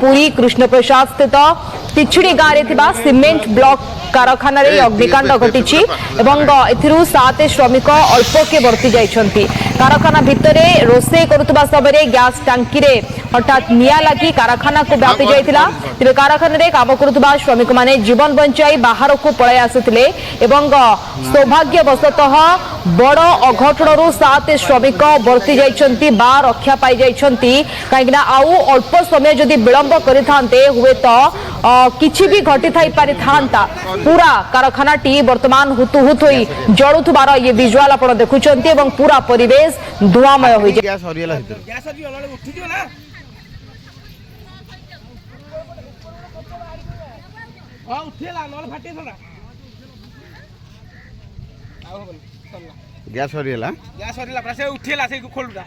पुरी कृष्णप्रसाद स्थित तिछुड़ी गाँव में सीमेंट ब्लॉक कारखाना अग्निकांड घटी 7 श्रमिक अल्पके बर्ती जाइछन्ति। कारखाना भितर रोषे करुवा समय गैस टांकी रे हठात निया लगी कारखाना को व्यापी जाइतिला। तेबे कारखाना काम करुवा श्रमिक माने जीवन बंचाई बाहर को पळाई आसिथिले एवं सौभाग्यवशतः बड़ अघटन 7 श्रमिक बर्ती जाइछन्ति बा रक्षा पाई जाइछन्ति। काहेकिना आउ अल्प समय जदि विलंब करिथान्ते हुए तो किछि भी घटी थाई पारि थांता। पूरा कारखाना टी वर्तमान हुतुहुत होई जळुथबार ये विजुअल आपण देखुचंती एवं पूरा परिवेश धुआमय होई जाय। गैस हरियला हितर गैस हरि अलरे उठी दियो ना हां उठेला नल फाटे थोड़ा आउ होबन गैस हरियला प्रासे उठेला से खोलुदा